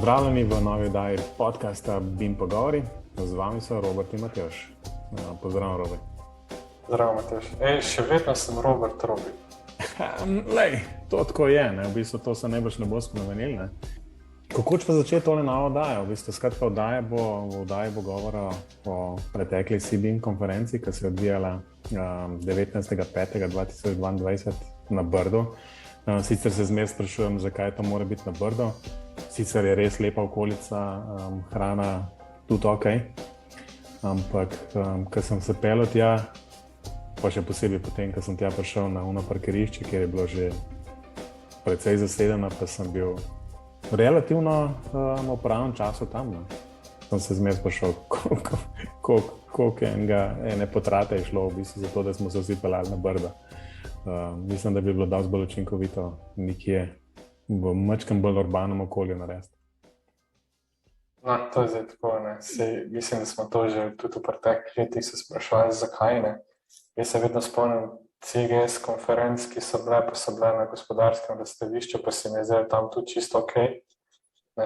Pozdravljeni v novi oddaji podcasta BIM Pogovori. Z vami so Robert in Matjaž. Pozdravljen, Robert. Zdravo, Matjaž. Še vedno sem Robert Robi. To tako je, ne? V bistvu to se najbrž ne bo spremenili, ne? Kako pa začeti tole novo oddajo? V bistvu, skratka, v oddaji bo govora o pretekli CBIM konferenci, ki se je odvijala 19.5.2022 na Brdu. Sicer se zmeraj sprašujem, zakaj to mora biti na Brdu. Sicer je res lepa okolica, hrana tudi ok, ampak ko sem se peljal tja, pa še posebej potem, ko sem tja prišel na ono parkirišče, kjer je bilo že precej zasedeno, pa sem bil relativno v pravem času tam. No. Sem se zmeraj sprašal, koliko ene potrate je šlo v bistvu za to, da smo se vsi peljali na Brdo. Mislim, da bi bilo dosti bolj učinkovito nekje v mačkem bolj urbanem okolju narediti. No, to je zdaj tako, ne. Mislim, da smo to že tudi v preteklih letih se sprašvali, zakaj ne. Jaz se vedno spomnim CGS konferenc, ki so bile na gospodarskem razstavišču, pa se mi je zdaj tam tudi čisto ok.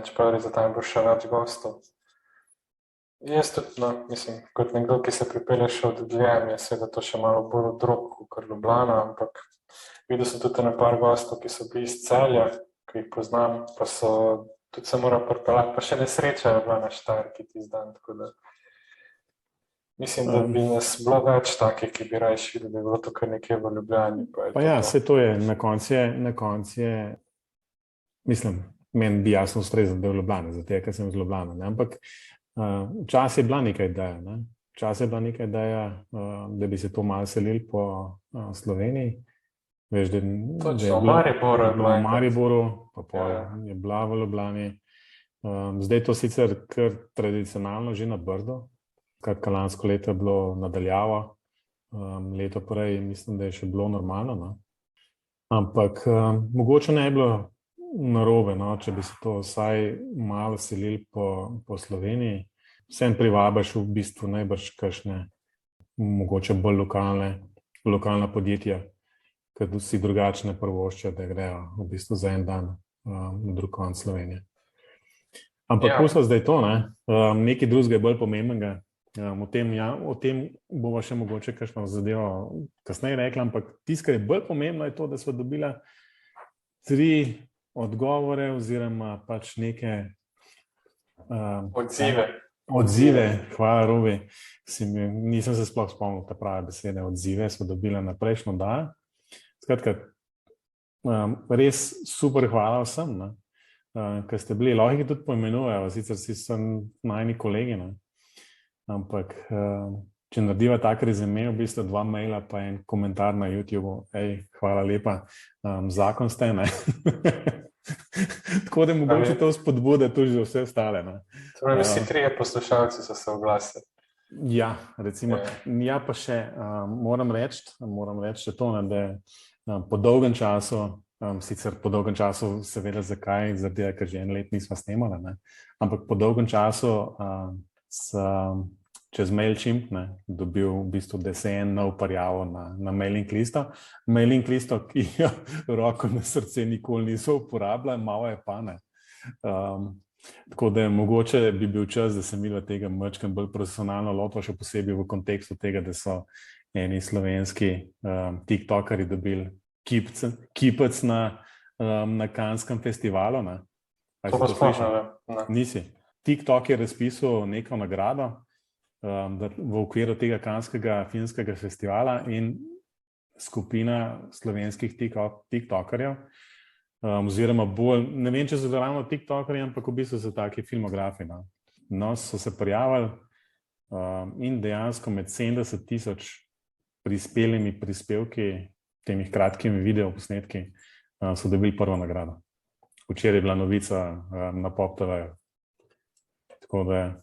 Čeprav je za tam bo še več gostov. Jaz tudi, mislim, kot nekdo, ki se pripelje še od dlje, je seveda to še malo bolj drog kot Ljubljana, ampak videl sem tudi par gostov, ki so bili iz Celja, ki jih poznam, pa so tudi se moral pripeljati, pa še nesreča je bila na Štajerki tisti dan, tako da mislim, da bi nas bilo več takih, ki bi rajši videli, da je bilo to kar nekje v Ljubljani. Vse to je, na koncu je, mislim, meni bi jasno ustrezal, da je v Ljubljani, zato ker sem iz Ljubljane, ne? Ampak včasih je bila nekaj ideja, ne? Da bi se to malo selili po Sloveniji. Veš, da je v Mariboru, pa je bila v Ljubljani. Zdaj to sicer kar tradicionalno že na Brdu, kar lansko leto je bilo nadaljavo, leto prej mislim, da je še bilo normalno, no? Ampak mogoče ne je bilo narobe, no? Če bi se to vsaj malo selili po Sloveniji. Vsem privabiš v bistvu najbrž kakšne mogoče bolj lokalna podjetja, ker si drugačne prvošče, da grejo v bistvu za en dan na drug konec Slovenije. Ampak pusla zdaj to, ne? Nekaj drugega je bolj pomembnega. O tem bova še mogoče kakšno zadevo kasneje rekla, ampak tisto, kar je bolj pomembno, je to, da sva dobila 3 odgovore oziroma pač neke odzive. Hvala, Robi. Nisem se sploh spomnil te prave besede. Odzive sva dobila na prejšnjo oddajo. Skratka, res super hvala vsem, ne? Ker ste bili, lahko jih tudi poimenujejo, sicer si sem najni kolegi, ne? Ampak če narediva tak rezime, v bistvu 2 maila pa en komentar na YouTube, hvala lepa, zakon ste, ne? Tako da mogoče to spodbude tudi za vse ostale, ne? Torej, vsi 3 poslušalci so se oglasili. Ja, recimo. Ja, pa še moram reči to, ne, da po dolgem času, seveda zakaj, zaradi, ker že 1 let nisva snemala, ne? Ampak po dolgem času sem čez MailChimp, ne, dobil v bistvu, da se en nov prijavo na mailing listo. Mailing listo, ki jo roko na srce nikoli niso uporabljali, malo je pa, ne. Tako da mogoče bi bil čas, da se midva tega majčkeno bolj profesionalno lotila, še posebej v kontekstu tega, da so eni slovenski tiktokerji dobili kipec na Canneskem festivalu, ne. To pa slišal, ne. Nisi. TikTok je razpisal neko nagrado v okviru tega Canneska filmskega festivala in skupina slovenskih tiktokerjev, oziroma bolj, ne vem, če so ravno tiktokerji, ampak v bistvu so taki filmografi, no. So se prijavili in dejansko med 70,000 prispelimi prispevki, temi kratkimi videoposnetki, so dobili prvo nagrado. Včeraj je bila novica na Pop TV. Tako da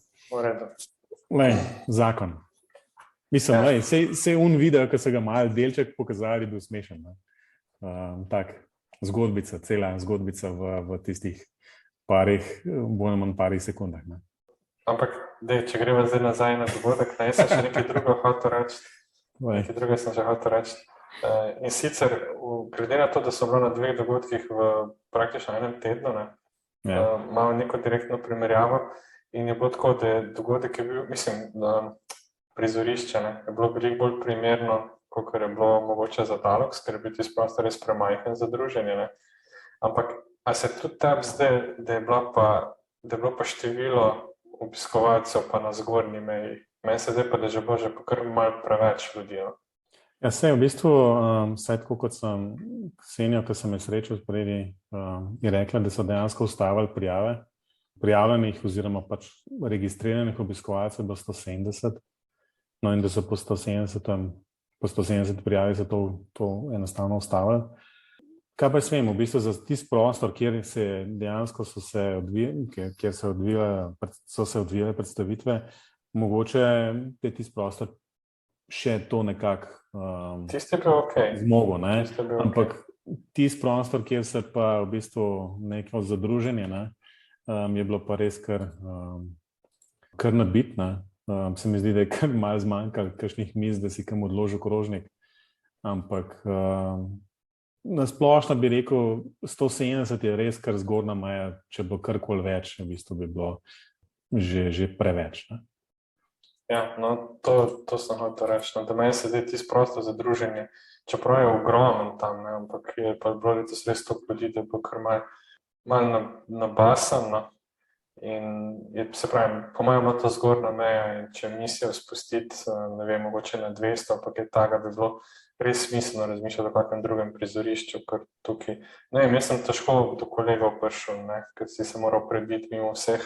zakon. Mislim, sej video, ki so ga malo delček pokazali, bil smešen. Tak, zgodbica, cela zgodbica v tistih bolj manj parih sekundah. Ne? Ampak, če greva zdaj nazaj na dogodek, jaz sem še nekaj drugo hotel reči. In sicer, glede na to, da so bilo na 2 dogodkih v praktično enem tednu, ne, malo neko direktno primerjavo in je bilo tako, da je dogodek je bil, mislim, da prizorišče je bilo veliko bolj primerno, kot je bilo mogoče za Dalox, ker je bil tisti prostor res premajhen za druženje. Ne? Ampak, a se tudi tebi zdaj, da je bilo pa število obiskovalcev pa na zgornji meji? Meni se zdaj pa, da je že bilo že kar malo preveč ljudi. No? Ja, saj v bistvu, saj tako kot sem Ksenijo, ki sem jo srečal spredi, je rekla, da so dejansko ustavili prijave, prijavljenih oziroma pač registriranih obiskovalcev do 170, no in da so po 170 prijavi so to enostavno ustavili. Kaj pa jaz vem, v bistvu za tisti prostor, kjer se dejansko so se odvijale predstavitve, mogoče je tisti prostor še to nekako zmogel, ne? Ampak tisti prostor, kjer se pa v bistvu neko zadruženje, ne, je bilo pa res kar nabit, ne. Se mi zdi, da je kar malo zmanjkalo kakšnih miz, da si kam odložil krožnik, ampak na splošno bi rekel, 170 je res kar zgornja meja, če bo karkoli več, v bistvu bi bilo že preveč, ne. Ja, no, to sem hotel reči, no, da meni se zdi tisti prostor za druženje, čeprav je ogromen tam, ne, ampak je pa bilo letos res toliko ljudi, da je bilo kar malo nabasan, no. In je, se pravi, po mojem to zgornja meja in če mislijo spustiti, ne vem, mogoče na 200, ampak je taka, bi bilo res smiselno razmišljati o kakšnem drugem prizorišču, ker tukaj, ne vem, jaz sem težko do kolegov prišel, ne, ker si se moral prebiti mimo vseh,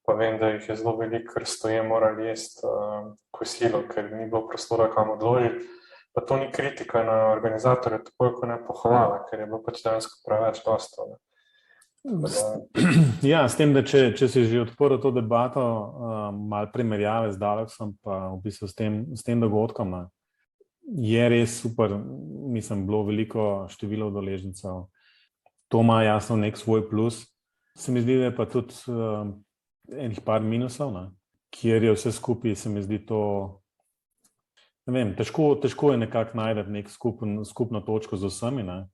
pa vem, da jih je zelo veliko, ker stoje morali jesti kosilo, ker ni bilo prostora kam odložiti. Pa to ni kritika na organizatorje, tako kot ne pohvala, ker je bilo pač dejansko preveč dosto. Ja, s tem, da če si že odprl to debato, malo primerjave z Daloxom, pa v bistvu s tem dogodkom, ne, je res super, mislim, bilo veliko število udeležencev. To ima jasno nek svoj plus. Se mi zdi, da je pa tudi enih par minusov, ne, kjer je vse skupaj, se mi zdi to, ne vem, težko je nekako najti nek skupno točko z vsemi, ne,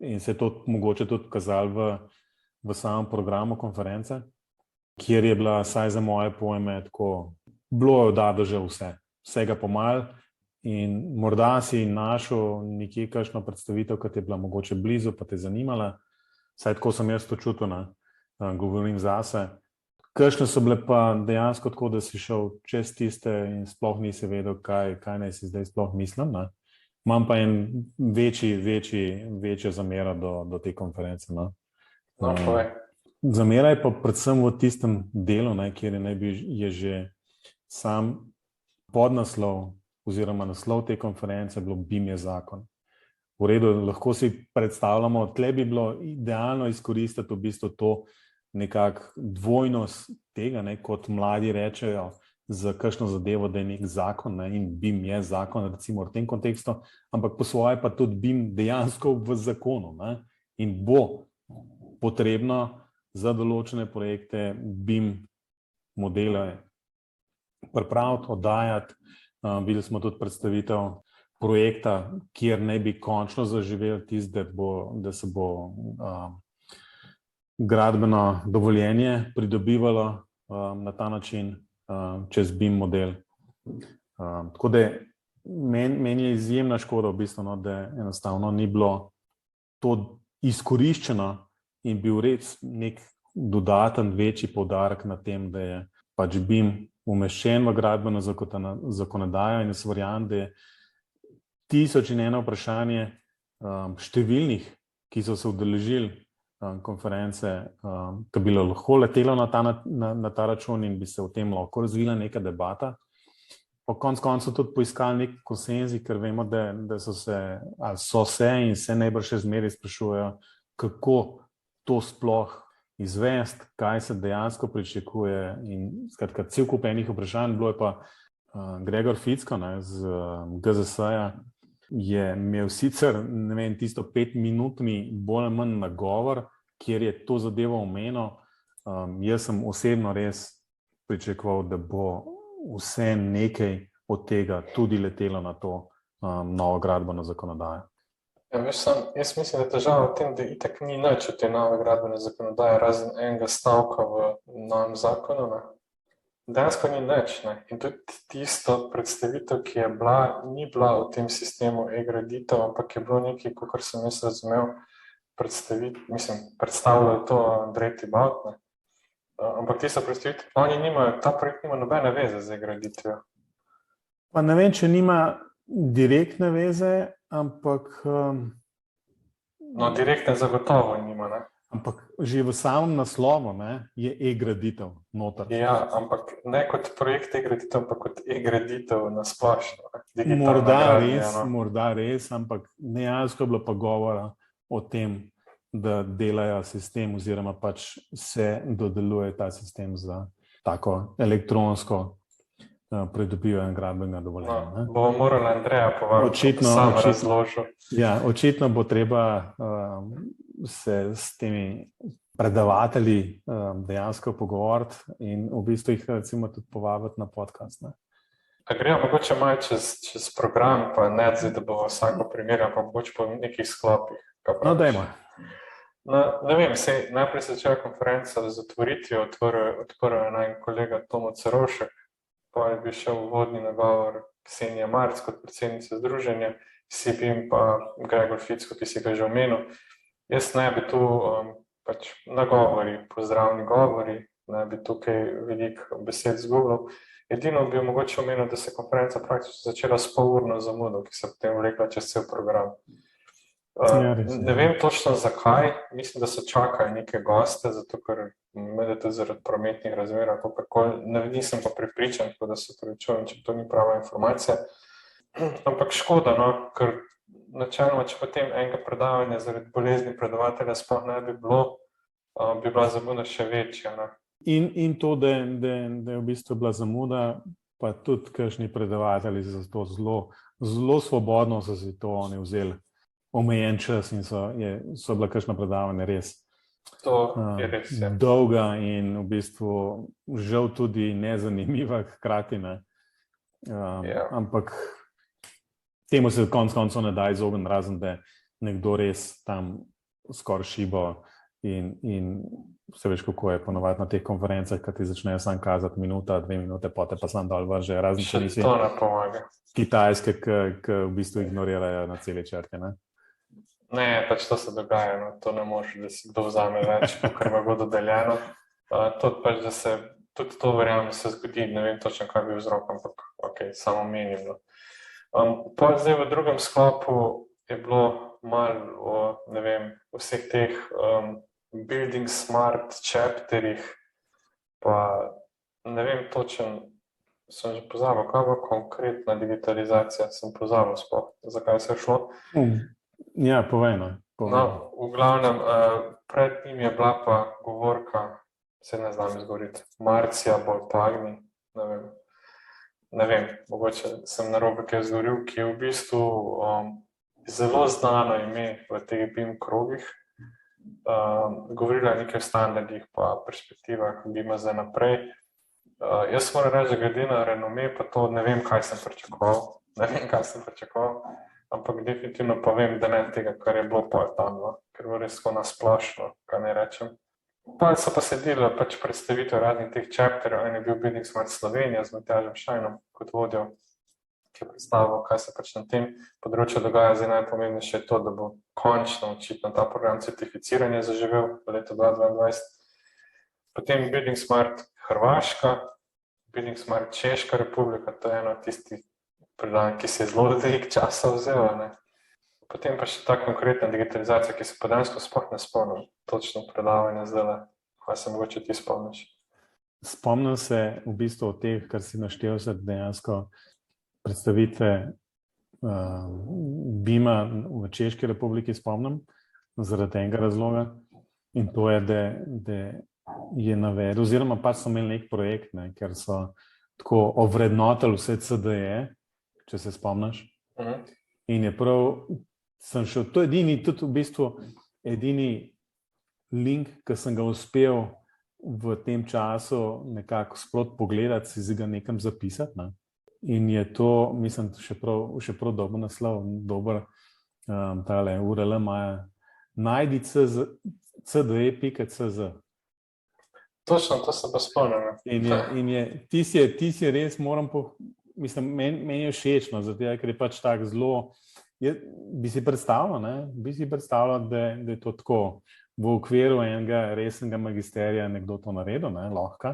in se je to mogoče tudi kazalo v samem programu konference, kjer je bila, saj za moje pojme, tako, bilo je oddano že vsega pomal in morda si našel nekje kakšno predstavitev, ki ti je bila mogoče blizu, pa te zanimala, saj tako sem jaz to čutil, ne, govorim zase. Kakšne so bile pa dejansko tako, da si šel čez tiste in sploh nisi vedel, kaj naj si zdaj sploh mislim, ne. Imam pa en večjo zamero do te konference, no. Zamera je pa predvsem v tistem delu, ne, kjer je že sam podnaslov oziroma naslov te konference bilo BIM je zakon. V redu, lahko si predstavljamo, tle bi bilo idealno izkoristiti v bistvu to nekako dvojnost tega, ne, kot mladi rečejo za kakšno zadevo, da je nek zakon, ne, in BIM je zakon, recimo v tem kontekstu, ampak po svoje pa tudi BIM dejansko v zakonu, ne, in bo potrebno za določene projekte BIM modele pripraviti, oddajati. Videli smo tudi predstavitev projekta, kjer naj bi končno zaživel tisti, da se bo gradbeno dovoljenje pridobivalo na ta način čez BIM model. Tako da meni je izjemna škoda v bistvu, no, da enostavno ni bilo to izkoriščeno in bil res nek dodaten večji poudarek na tem, da je pač BIM umeščen v gradbeno zakonodajo in jaz verjamem, da je 1001 vprašanje številnih, ki so se udeležili konference, ki bi lahko letelo na ta račun in bi se o tem lahko razvila neka debata. Po koncu tudi poiskali nek konsenzi, ker vemo, da so se in se najbrž še zmeraj sprašujejo, kako to sploh izvesti, kaj se dejansko pričakuje in skratka, cel kup enih vprašanj. Bilo je pa Gregor Ficko, ne, z GZS-ja, je imel sicer, ne vem, tisto 5-minutni bolj ali manj nagovor, kjer je to zadevo omenil. Jaz sem osebno res pričakoval, da bo vse nekaj od tega tudi letelo na to novo gradbeno zakonodajo. Ja, jaz mislim, da je težava v tem, da itak ni nič od te nove gradbene zakonodaje, razen enega stavka v novem zakonu. Ne. Dejansko ni nič. Ne. In tudi tisto predstavitev, ki je bila, ni bila v tem sistemu e-graditev, ampak je bilo nekaj, kot sem jaz razumel, predstavljal to Andrej Tibaut. Ne. Ampak tisto predstavitev, ta projekt nima nobene veze z e-graditvijo. Pa ne vem, če nima direktne veze, ampak... No, direktne zagotovo nima, ne? Ampak že v samem naslovu je e-graditev noter. Ja, ampak ne kot projekt e-graditev, ampak kot e-graditev na splošno. Morda res, ampak dejansko je bilo pa govora o tem, da delajo sistem oziroma pač se dodeluje ta sistem za tako elektronsko pridobivanje gradbenega dovoljenja. Bomo morali Andreja povabiti, da sam razložil. Ja, očitno bo treba se s temi predavatelji dejansko pogovoriti in v bistvu jih recimo tudi povabiti na podcast. Ne? A gremo mogoče malo čez program, pa ne zdaj, da bo vsako primerjal, pa mogoče po nekih sklopih. No, dajmo. Ne vem, najprej se začela konferenca z otvoritvijo, odprl je naj kolega Tomo Cerovšek, pa je bil še uvodni nagovor Ksenija Marc kot predsednica združenja, Sibim pa Gregor Ficko, ki si ga že omenil. Jaz ne bi tu pač nagovori, pozdravni govori, ne bi tukaj veliko besed zgubljal. Edino bi mogoče omenil, da se konferenca praktično začela s polurno zamudo, ki se potem vlekla čez cel program. Ne vem točno zakaj, mislim, da so čakali neke goste, zato ker med tudi zaradi prometnih razmer, nisem pa prepričan, da se prečujem, če to ni prava informacija. Ampak škoda, no, ker načeloma, če potem enega predavanja zaradi bolezni predavatelja sploh ne bi bilo, bi bila zamuda še večja. Ne. In to, da je v bistvu bila zamuda, pa tudi kakšni predavatelji za to zelo svobodno so si to oni vzeli. Omejen čas in so bila kakšna predavanja res, res ja. Dolga in v bistvu žal tudi nezanimiva hkrati. Ne. Ampak temu se konec koncev ne da izogniti, razen da nekdo res tam skoraj šibo in vse veš, kako je ponovadi na teh konferencah, kad ti začnejo sam kazati minuta, 2 minute, potem pa sam dol vrže. Razen če nisi Kitajske, ki v bistvu ignorirajo na celi črti. Ne. Ne, pač to se dogaja, no. To ne može, da si kdo vzame več, kar me bo dodeljeno. Pač, da se tudi to verjamem se zgodi, ne vem točno, kaj bi vzrok, ampak samo menim. No. Zdaj v drugem sklopu je bilo malo o, ne vem, vseh teh building smart chapterih, pa ne vem točno, sem že pozabil, kaj bo konkretna digitalizacija, sem pozabil sploh, zakaj se je šlo. Ja, povejno. No, v glavnem, pred njim je bila pa govorka, se ne znam izgovoriti, Marcija Boltagni, ne vem, mogoče sem narobe kaj izgovoril, ki je v bistvu zelo znano ime v teh BIM krogih. Govorila je nekaj o standardih pa perspektivah BIM-a za naprej. Jaz moram reči, da glede na renome, pa to ne vem, kaj sem pričakoval. Ampak definitivno pa vem, da ne tega, kar je bilo tam, no? Ker bo res tako nasplošno, kaj ne rečem. Pa so pa sedeli pač predstavitev raznih teh chapterjev, en je bil Building Smart Slovenija z Matjažem Šajnom kot vodjo, ki je predstavil, kaj se pač na tem področju dogaja. Zdaj najpomembnejše je to, da bo končno očitno ta program certificiranja zaživel v letu 2022. Potem Building Smart Hrvaška, Building Smart Češka republika, to je eno tistih predavanj, ki se je zelo veliko časa vzela. Ne. Potem pa še ta konkretna digitalizacija, ki se pa dejansko sploh ne spomnim točno predavanja zdaj, kaj se mogoče ti spomniš. Spomnim se v bistvu od teh, kar si naštel, se dejansko predstavitve BIM-a v Češki republiki spomnim, zaradi enega razloga. In to je, da je navedel, oziroma pač so imeli nek projekt, ne, ker so tako ovrednotili vse CDE, če se spomniš. In je prav, sem šel, to je tudi v bistvu edini link, ki sem ga uspel v tem času nekako sprot pogledati, si ga nekam zapisati. Ne? In je to, mislim, še prav dober naslov, dober tale URL imajo najdi cde.cz. Točno, to se pa spomnim. Tisti je res, mislim, meni je všeč, no, zato ker je pač tako zelo, bi si predstavljal, da je to tako v okviru enega resnega magisterija nekdo to naredil, ne, lahko.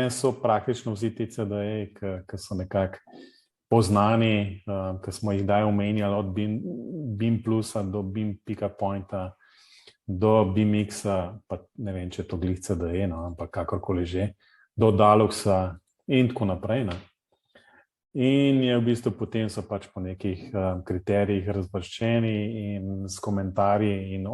So praktično vsi ti CDE, ki so nekako poznani, ki smo jih daj omenjali od BIM Plusa do BIM.pointa do BIMX-a, pa ne vem, če je to glih CDE, no, ampak kakorkoli že, do Daluxa in tako naprej. Ne. In je v bistvu potem so pač po nekih kriterijih razvrščeni in s komentarji in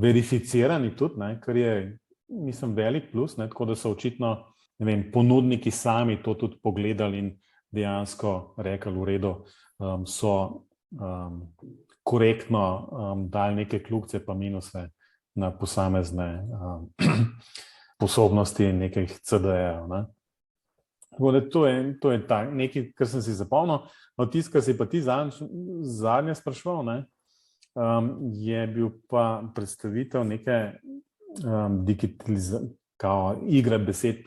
verificirani tudi, ne, kar je, mislim, velik plus, ne, tako da so očitno, ne vem, ponudniki sami to tudi pogledali in dejansko rekli v redu, so korektno dali neke kljukce pa minuse na posamezne sposobnosti nekih CD-jev. Ne. To je nekaj, kar sem si zapomnil. No, tisto, kar si pa ti zadnje spraševal, ne, je bil pa predstavitev neke igre besed,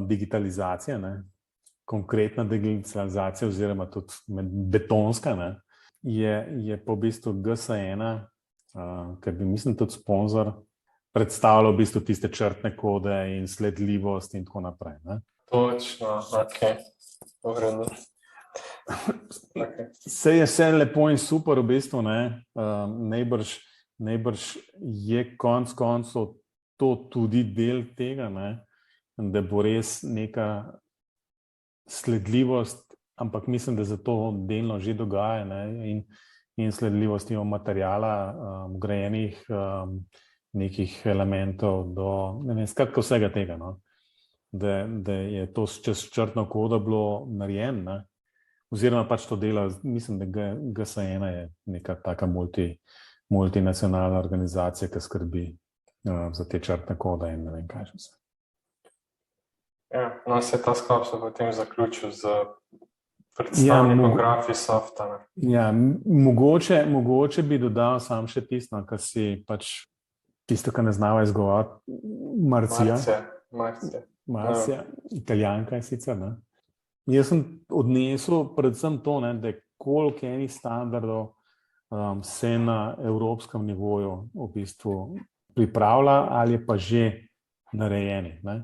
digitalizacija, ne, konkretna digitalizacija oziroma tudi betonska, ne, je pa v bistvu GS1, ker bi, mislim, tudi sponzor predstavljal v bistvu tiste črtne kode in sledljivost in tako naprej. Ne. Točno, ok. Vse je vse lepo in super v bistvu, ne. Najbrž je konec koncev to tudi del tega, ne, da bo res neka sledljivost, ampak mislim, da se to delno že dogaja, ne, in sledljivost materijala, vgrajenih nekih elementov do, ne vem, skratka vsega tega, no, da je to čez črtno kodo bilo narejeno, ne, oziroma pač to dela, mislim, da GS1 je neka taka multinacionalna organizacija, ki skrbi za te črtne kode in ne vem kaj še vse. Ja, no, se ta sklop so potem zaključil z predstavnikom Graphisofta. Ja, mogoče bi dodal sam še tisto, kar si pač tisto, kar ne znava izgovoriti, Marcija, Italijanka je sicer, ne. Jaz sem odnesel predvsem to, ne, da koliko enih standardov se na evropskem nivoju v bistvu pripravlja ali pa že narejeni, ne.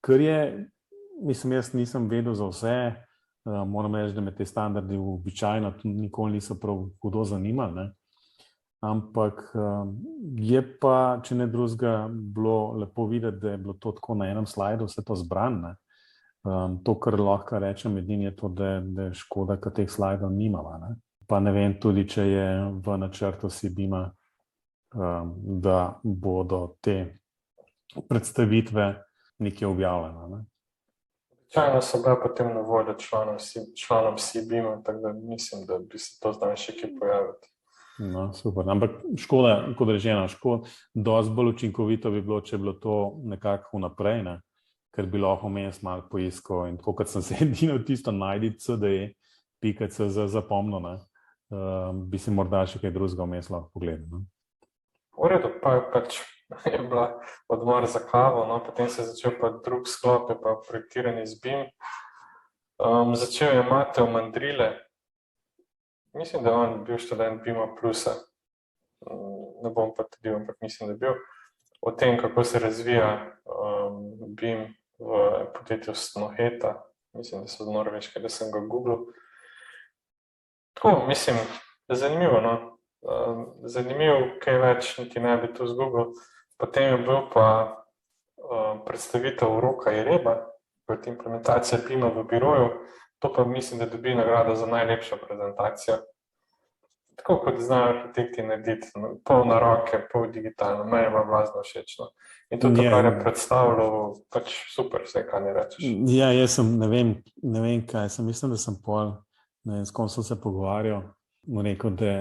Ker je, mislim, jaz nisem vedel za vse, moram reči, da me te standardi običajno nikoli niso prav hudo zanimali, ne. Ampak je pa, če ne drugega, bilo lepo videti, da je bilo to tako na enem slajdu vse to zbrano. To, kar lahko rečem, edini je to, da je škoda, ker teh slajdov nimala. Ne. Pa ne vem tudi, če je v načrtu Sibima, da bodo te predstavitve nekje objavljene. Ne. Čajno so bile potem na voljo članom Sibima, tako da mislim, da bi se to zdaj še kje pojaviti. No, super. Ampak škoda, kot rečeno, dosti bolj učinkovito bi bilo, če bi bilo to nekako vnaprej, ne? Ker bi lahko vmes malo poiskal in tako, kot sem se edino tisto najdi cde.cz zapomnil, ne? Bi si morda še kaj drugega vmes lahko pogledal. Ne? V redu, pač je bila odmor za kavo, no? Potem se je začel pa drug sklop, je pa projektiranje z BIM. Začel je Mateo Mandrile. Mislim, da on bil študent BIM-a Plusa. Ne bom pa tudi, ampak mislim, da je bil. O tem, kako se razvija BIM v podjetju Snoheta. Mislim, da so od Norveške, da sem ga googlil. Tako, mislim, zanimivo, no. Zanimivo, kaj več niti ne bi to zgooglil. Potem je bil pa predstavitev Roka Jereba, kot implementacija BIM-a v biroju. To pa mislim, da dobi nagrado za najlepšo prezentacijo. Tako kot znajo arhitekti narediti, pol na roke, pol digitalno, meni je bilo blazno všečno. In to, kar je predstavljal, pač super, vse, kaj ne rečeš. Ja, jaz sem, ne vem kaj, mislim, da sem pol, ne vem, s kom sem se pogovarjal, mu rekel, da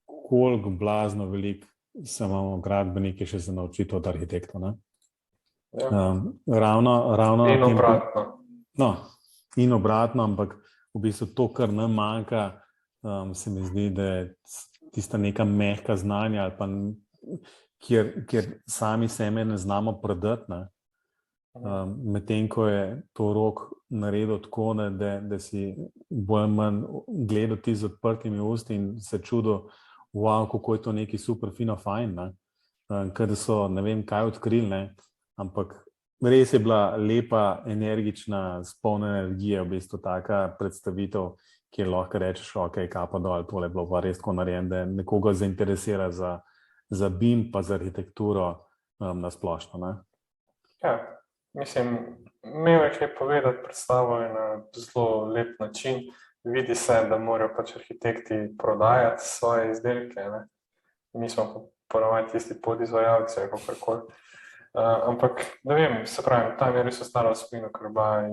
koliko blazno veliko se imamo gradbenike še za naučiti od arhitektov, ne? Ja. Ravno in obratno. No, in obratno, ampak v bistvu to, kar nam manjka, se mi zdi, da je tista neka mehka znanja, ali pa kjer sami sebe ne znamo prodati, ne. Medtem ko je to Rok naredil tako, ne, da si bolj manj gledal ti z odprtimi usti in se čudil, wow, kako je to neki super fino fajn, ne. Ker so ne vem kaj odkrili, ne. Ampak res je bila lepa, energična, polna energije, v bistvu taka predstavitev, kjer lahko rečeš, ok, kapa dol, tole je bilo pa res tako narejeno, da nekoga zainteresira za BIM pa za arhitekturo na splošno, ne. Ja, mislim, imel je kaj povedati, predstavo je na zelo lep način. Vidi se, da morajo pač arhitekti prodajati svoje izdelke, ne. Mi smo pa ponavadi tisti podizvajalci, kakorkoli. Ampak, ne vem, se pravim, tam je res ostala v spominu, ker bila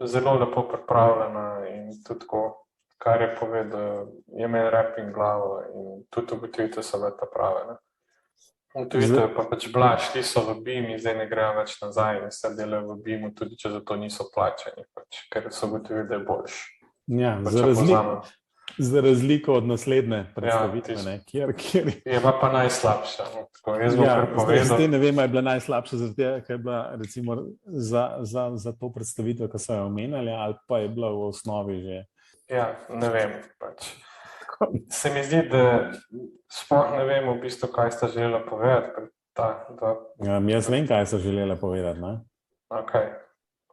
zelo lepo pripravljena in tudi tako, kar je povedal, je imel rep in glavo in tudi ugotovitev so bile ta prave, ne. Ugotovitev je pa pač bila, šli so v BIM in zdaj ne grejo več nazaj in se delajo v BIM-u, tudi če za to niso plačani, pač, ker so ugotovili, da je boljš. Ja, za razliko od naslednje predstavitve, ne, kjer je pa najslabša. Jaz bom kar povedal. Zdaj ne vem, je bila najslabša zaradi tega, ker je bila recimo za to predstavitev, ki so jo omenjali, ali pa je bila v osnovi že. Ja, ne vem, pač. Se mi zdi, da sploh ne vem v bistvu, kaj sta želela povedati. Jaz vem, kaj so želela povedati, ne? Okay.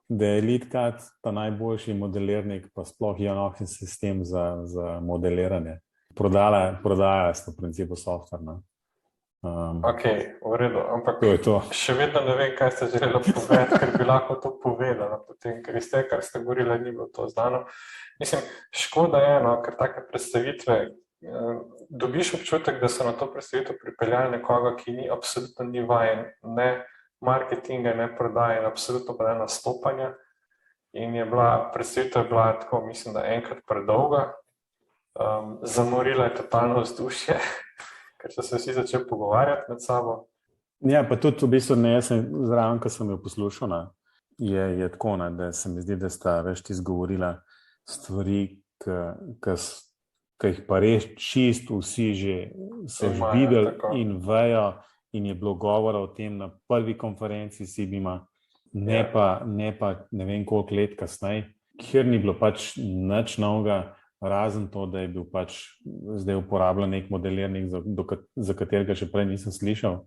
Da je LeetCAD ta najboljši modelirnik, pa sploh enotni sistem za modeliranje. Prodaja sta v principu software, ne? Ok, v redu, ampak to. Še vedno ne vem, kaj ste želeli povedati, ker bi lahko to povedala potem, ker iz tega, kar ste govorili, ni bilo to znano. Mislim, škoda je, no, ker take predstavitve, dobiš občutek, da so na to predstavitev pripeljali nekoga, ki absolutno ni vajen, ne marketinga, ne prodaje, absolutno pa ne nastopanja. In predstavitev je bila tako, mislim, da enkrat predolga, zamorila je totalno vzdušje, ker so se vsi začeli pogovarjati med sabo. Ja, pa tudi v bistvu ne, jaz sem zraven, ko sem jo poslušal, je tako, ne, da se mi zdi, da sta več ti izgovorila stvari, ki jih pa res čist vsi že so že videli in vejo, in je bilo govora o tem na prvi konferenci SIBIM-a, ne pa ne vem koliko let kasneje, kjer ni bilo pač nič novega, razen to, da je bil pač zdaj uporabljen nek modelirnik, za katerega še prej nisem slišal.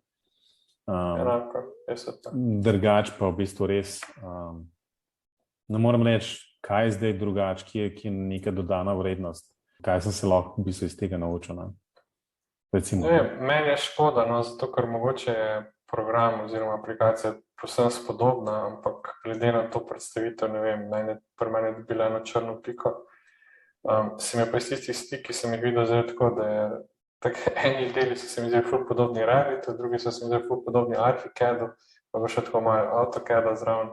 Drugač pa v bistvu res, ne moram reči, kaj je zdaj drugač, ki je neka dodana vrednost, kaj sem se lahko v bistvu iz tega naučil. Meni je škoda, no, zato ker mogoče je program oziroma aplikacija povsem spodobna, ampak glede na to predstavitev, ne vem, pri meni je bila eno črno piko. Se mi je pa iz tistih stik, ki sem jih videl zdaj tako, da je tako eni deli so se mi zdaj ful podobni Revitu, drugi so se mi zdaj ful podobni Archicadu, pa še tako malo AutoCAD-a zraven.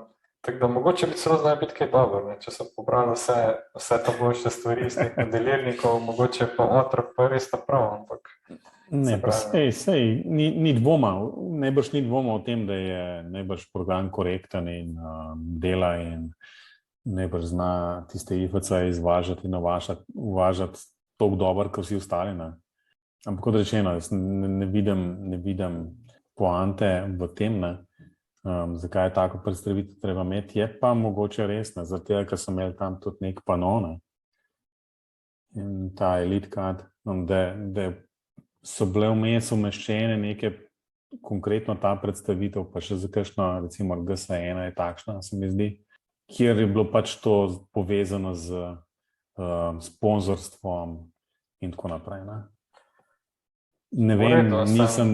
Tako da mogoče bi celo znali biti kaj dobro, ne? Če so pobrali vse to boljše stvari iz teh modelirnikov, mogoče pa otrok pa res ta prav, ampak... Ne, pa sej, ni dvoma, najbrž ni dvoma o tem, da je najbrž program korekten in dela in najbrž zna tiste IFC izvažati in uvažati toliko dober, kot vsi ostali, ne. Ampak kot rečeno, jaz ne vidim poante v tem, ne. Zakaj je tako predstavitev treba imeti, je pa mogoče res, ne, zaradi tega, ker so imeli tam tudi nek pano, ne. In ta LeetCAD, da so bile vmes umeščene neke, konkretno ta predstavitev, pa še za kakšno, recimo GS1 je takšna, se mi zdi, kjer je bilo pač to povezano z sponzorstvom in tako naprej, ne. Ne vem,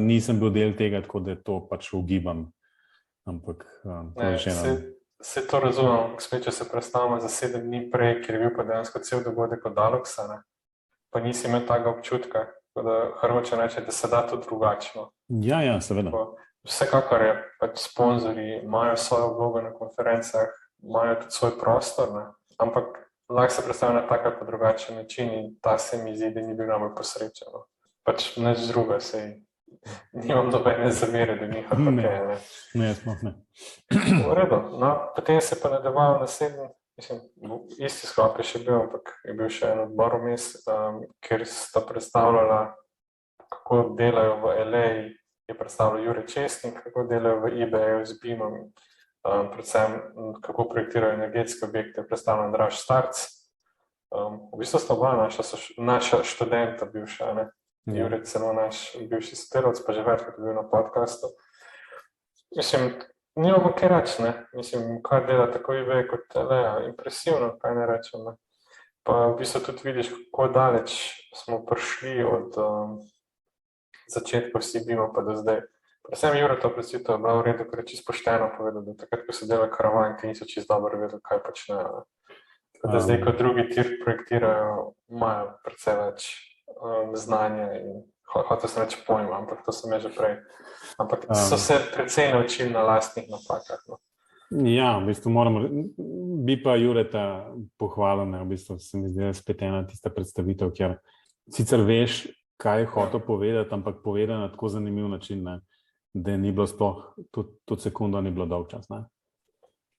nisem bil del tega, tako da to pač ugibam. Ampak to je še eno. Se to razumem, če se predstavljamo za 7 dni prej, ker je bil pa dejansko cel dogodek od Aloksa, ne? Pa nisi imel takega občutka, da Hrvoče reče, da se da to drugačno. Ja, seveda. Vsekakor je, pač sponzorji imajo svojo vlogo na konferencah, imajo tudi svoj prostor, ne? Ampak lahko se predstavlja na tak ali pa drugačen način in ta se mi zdi, da ni bil najbolj posrečen. Pač nič druga, nimam nobene zamere do njih. Ne, sploh ne. V redu, no, potem se pa nadaljeval naslednji mislim, isti sklop je še bil, ampak je bil še en odbor vmes, kjer sta predstavljala, kako delajo v LA, je predstavljal Jure Česnik, kako delajo v eBayu z BIM-om, predvsem kako projektirajo energetske objekte, predstavljal Andraž Starc. V bistvu sta oba naša študenta bivša, ne? Jure celo naš bivši sodelavec, pa že večkrat je bil na podcastu. Mislim, nimamo kaj reči, ne? Mislim, kar dela tako eBay kot LA, impresivno, kaj ne rečem, ne? Pa v bistvu tudi vidiš, kako daleč smo prišli od začetka vsi BIM-a pa do zdaj. Predvsem Jure to predstavitev je bila v redu, ker je čisto pošteno povedal, da takrat, ko so delali karavanke, niso čisto dobro vedeli, kaj počnejo. Tako da zdaj, ko drugi tir projektirajo, imajo precej več znanja in hotel sem reči pojma, ampak to sem že prej. Ampak so se precej naučili na lastnih napakah. No. Ja, v bistvu bi pa Jureta pohvalil, ne, v bistvu se mi zdi spet ena tista predstavitev, kjer sicer veš, kaj je hotel povedati, ampak povedal na tako zanimiv način, ne, da ni bilo sploh, tudi sekundo ni bilo dolg čas. Ne.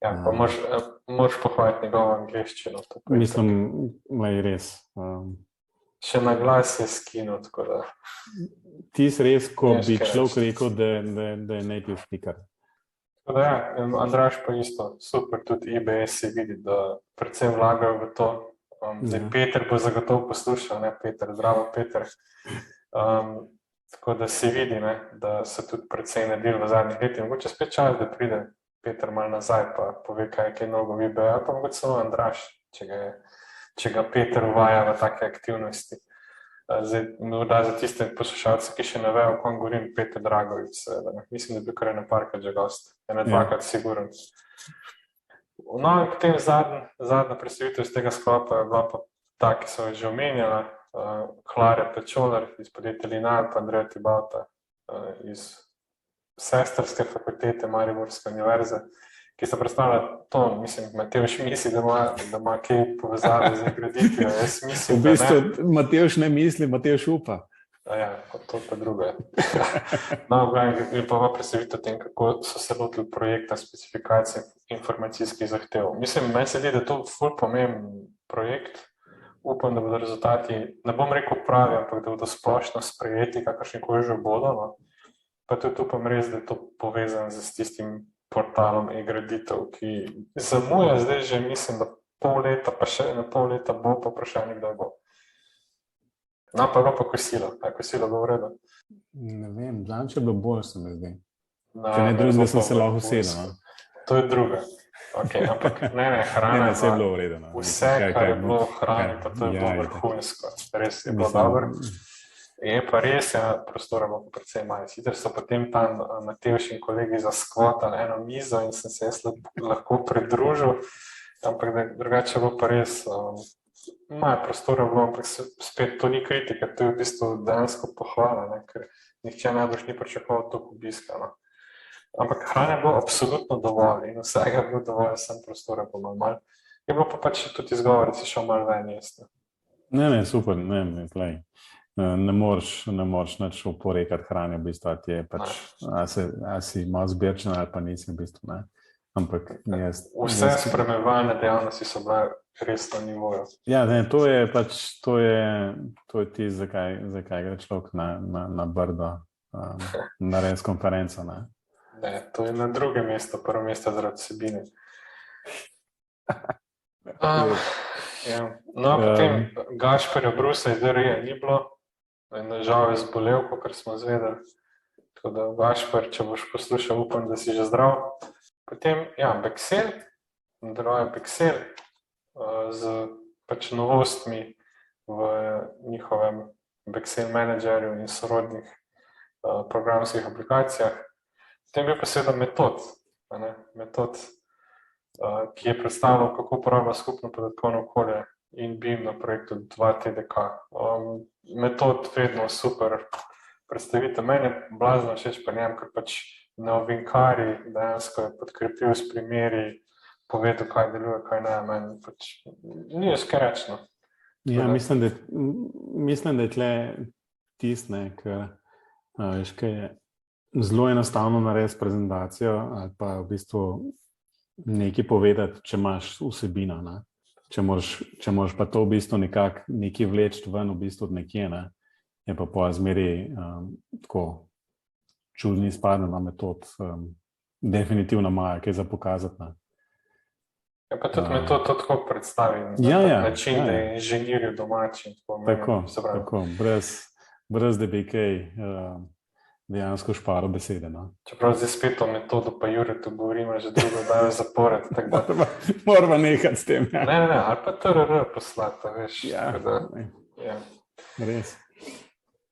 Ja, pa moraš pohvaliti njegovo angleščino. Mislim, da je res. Še na glas je skinil, tako da... Ti si res, ko bi človek rekel, da je native speaker. Tako da ja, Andraž pa isto, super, tudi eBay se vidi, da predvsem vlagajo v to. Zdaj Peter bo zagotovo poslušal, ne Peter, zdravo Peter. Tako da se vidi, ne, da so tudi predvsem naredili v zadnjih letih. Mogoče spet čas, da pride Peter malo nazaj, pa pove, kaj je nogo v eBay, ali pa mogoče samo Andraž, če ga Peter uvaja v take aktivnosti. Zdaj, morda za tiste poslušalce, ki še ne vejo, o kom govorim, Peter Dragovič, mislim, da bi kar ena parkrat že gost, dvakrat siguren. No, in potem zadnja predstavitev iz tega sklopa je bila pa ta, ki so jo že omenjala, Klarja Pečolar iz podjetja Linar, pa Andreja Tibauta iz Sestrske fakultete Mariborske univerze, ki so predstavljali to, mislim, Matevž misli, da ima kaj povezave z graditvijo. Jaz mislim, v bistvu, da ne. Matevž ne misli, Matevž upa. Ja, to pa drugo je. No, je pa predstavitev tem, kako so se lotili projekta specifikacije informacijskih zahtev. Mislim, meni se zdi, da je to ful pomemben projekt. Upam, da bodo rezultati, ne bom rekel pravi, ampak da bodo splošno sprejeti, kakršnikoli že bodo. No. Pa tudi upam res, da je to povezano z tistim portalom e-graditev, ki zamuja zdaj že, mislim, da pol leta, pa še na pol leta bo pa vprašanje, kdaj bo. No, pa bo pa kosilo. Kosilo bo v redu. Ne vem, zanče je bilo bolj, se mi zdi. Če ne drugega, sem se lahko usedel. To je druga. Okay, ampak ne, hrana je bilo v redu. Vse, kar je bilo hrani, pa to je bilo vrhunsko. Res je bilo dobro. Je pa res, prostora bo pa predvsem malo. Sicer so potem tam Matevž in kolegi zaskvotali eno mizo in sem se jaz lahko pridružil, ampak drugače bo pa res malo prostora bilo, ampak spet to ni kritika, to je v bistvu dejansko pohvala, ne, ker nihče najbolj ni pričakoval toliko obiska. No. Ampak hrane je bilo absolutno dovolj in vsega je bilo dovolj, sem prostora bo malo. Je bilo pa pač tudi izgovor, da si šel malo ven jesti. Ne, super, ne, tlej. Ne moreš nič oporekati hrane, v bistvu, a si malo zbirčen ali pa nisi v bistvu, ne. Ampak vse spremljevalne dejavnosti so bile res na nivoju. Ja, ne, to je ti, zakaj gre človek na Brdo, narediti konferenco, ne. Ne, to je na drugem mestu, prvo mesto zaradi vsebine. Ja. No, potem Gašperja Brusa iz DRI ni bilo, žal je zbolel, kakor smo zvedeli. Tako da, Gašper, če boš poslušal, upam, da si že zdrav. Potem, Bexel, nadaljujem Bexel z pač novostmi v njihovem Bexel menedžerju in sorodnih programskih aplikacijah. Potem je pa seveda metod, ki je predstavljal, kako uporablja skupno podatkovno okolje in BIM na projektu 2TDK. Metod vedno super predstavitev. Meni je blazno všeč pa njem, ker pač ne ovinkari, dejansko je podkrepil s primeri, povedal, kaj deluje, kaj ne, meni pač ni jaz kaj rečno. Ja, mislim, da je tle tisne, ker je zelo enostavno narediti prezentacijo ali pa v bistvu nekaj povedati, če imaš vsebino. Ne? Če moraš pa to v bistvu nekaj vleči ven v bistvu od nekje, ne? Je pa po zmeri tako čudni izpadna metod. Definitivno imajo kaj za pokazati. Ne? Ja, pa tudi me to tako predstavi, način, da je inženirju domači. Tako, brez da bi kaj dejansko šparo besede. No? Čeprav zdaj spet o metodu, pa Juretu govorimo, že drugo dajo zapored. Moramo nekati s tem. Ja. Ne, ali pa TRR poslati, veš. Ja, ja. Res.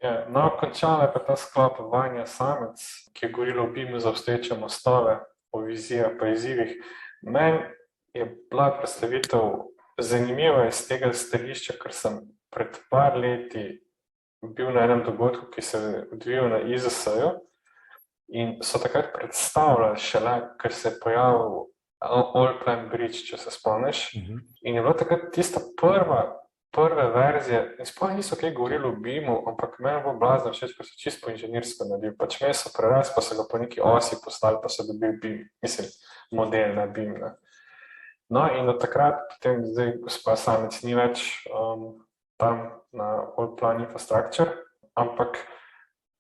Ja, no, končala je pa ta sklop Vanja Samec, ki je govorila o BIM za obstoječe mostove, o vizijah pa izzivih. Meni je bila predstavitev zanimiva iz tega stališča, ker sem pred par leti bil na enem dogodku, ki se je odvijal na IZS-ju in so takrat predstavljali šele, ker se je pojavil All Plan Bridge, če se spomniš. In je bila takrat tista prve verzije, in sploh niso kaj govorili o BIM-u, ampak meni bo blazno všeč, ker so čisto po inženirsko naredili. Pač me so preraz, pa so ga po neki osi poslali, pa so dobili BIM, mislim, model na BIM. Ne. No, in od takrat, potem zdaj gospa Samec ni več tam na All Plan Infrastructure, ampak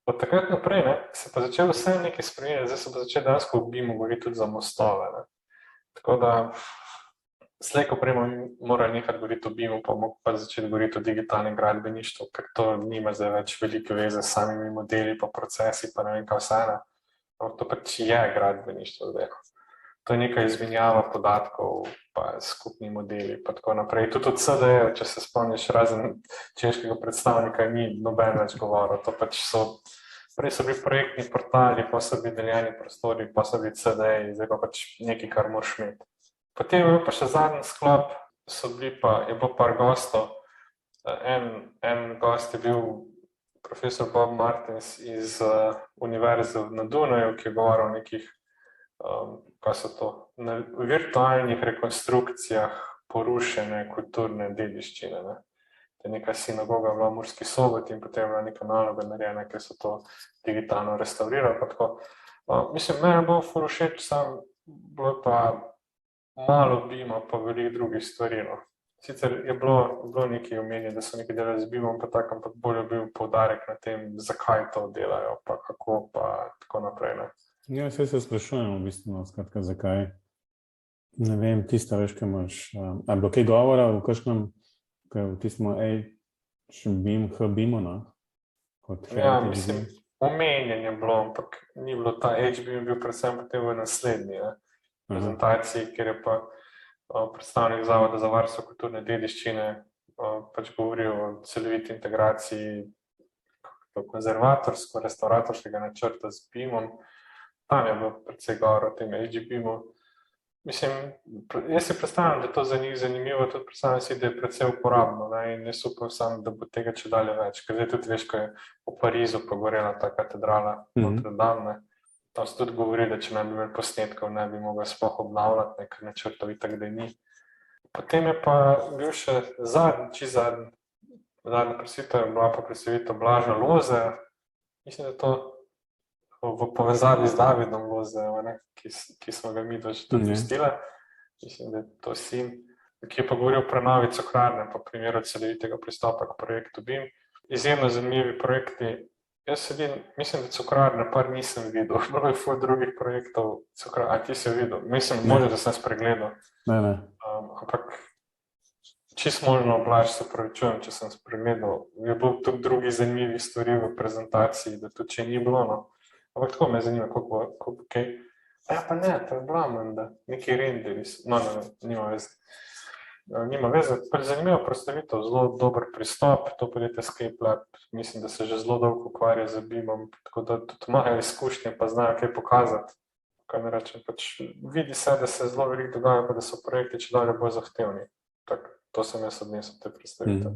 od takrat naprej se pa začelo vse nekaj spremeniti, zdaj se pa začelo dejansko o BIM-u govoriti tudi za mostove. Ne. Tako da slej, ko prej morali nekaj govoriti o BIM-u, pa bomo pa začeti govoriti o digitalnem gradbeništvu, ker to nima zdaj več velike veze s samimi modeli, pa procesi, pa ne vem kaj vse. Ampak to pač je gradbeništvo zdaj. To je neka izmenjava podatkov, pa skupni modeli, pa tako naprej. Tudi od CD-ja, če se spomniš, razen češkega predstavnika, ni noben več govoril. To pač prej so bili projektni portali, pa so bili deljeni prostori, pa so bili CD-ji, zdaj pa pač nekaj, kar moraš imeti. Potem je bil pa še zadnji sklop, je bilo par gostov. En gost je bil profesor Bob Martins iz Univerze na Dunaju, ki je govoril o nekih virtualnih rekonstrukcijah porušene kulturne dediščine. Ne. To je neka sinagoga v Murski Soboti in potem je bila neka naloga narejena, ker so to digitalno restaurirali. Mislim, meni je bilo ful všeč, bilo pa malo BIM-a, pa veliko drugih stvari. No. Sicer je bilo nekaj omenjeno, da so nekaj delali z BIM-om, ampak bolj je bil poudarek na tem, zakaj to delajo, pa kako, pa tako naprej. Ne. Ja, vse se sprašujemo v bistvu, skratka, zakaj. Ne vem, tista veš, kaj imaš. A bilo kaj govora v kakšnem, v tistem BIM, HBIM-u, no? Ja, mislim, omenjen je bilo, ampak ni bilo ta HBIM, bil predvsem potem v naslednji prezentaciji, kjer je pa predstavnik Zavoda za varstvo kulturne dediščine pač govoril o celoviti integraciji konzervatorsko, restauratorskega načrta z BIM-om. Tam je bilo precej govora o tem HBIM-u. Mislim, jaz si predstavljam, da je to za njih zanimivo, tudi predstavljam si, da je precej uporabno, ne? In jaz upam sam, da bo tega čedalje več, ker zdaj tudi veš, ko je v Parizu pogorela ta katedrala Notre Dame, tam so tudi govorili, da če ne bi imeli posnetkov, ne bi mogli sploh obnavljati, ker načrtov itak, da ni. Potem je pa bil še zadnja predstavitev, bila pa predstavitev Blaža Loze, mislim, da to v povezavi z Davidom Lozejem, ki smo ga mi že tudi gostili, mislim, da je to sin, ki je pa govoril o prenovi Cukrarne, pa primeru celovitega pristopa k projektu BIM. Izjemno zanimivi projekti. Jaz mislim, da Cukrarne par nisem videl, bilo je ful drugih projektov Cukrarne, a ti si videl? Mislim, možno, da sem spregledal. Ne. Ampak čisto možno Blaž, se pravičujem, če sem spregledal. Je bilo tudi drugih zanimivih stvari v prezentaciji, da tudi če ni bilo, no. Ampak tako me zanima, kako bo kaj. Ja, pa ne, to je bila menda, neki renderi, nima veze. Nima veze, pač zanimivo predstavitev, zelo dober pristop, to podjetje Escape Lab, mislim, da se že zelo dolgo ukvarja z BIM-om, tako da tudi imajo izkušnje, pa znajo kaj pokazati. Kaj ne rečem, pač vidi se, da se zelo veliko dogaja, pa da so projekti čedalje bolj zahtevni. Tak, to sem jaz odnesel te predstavitev.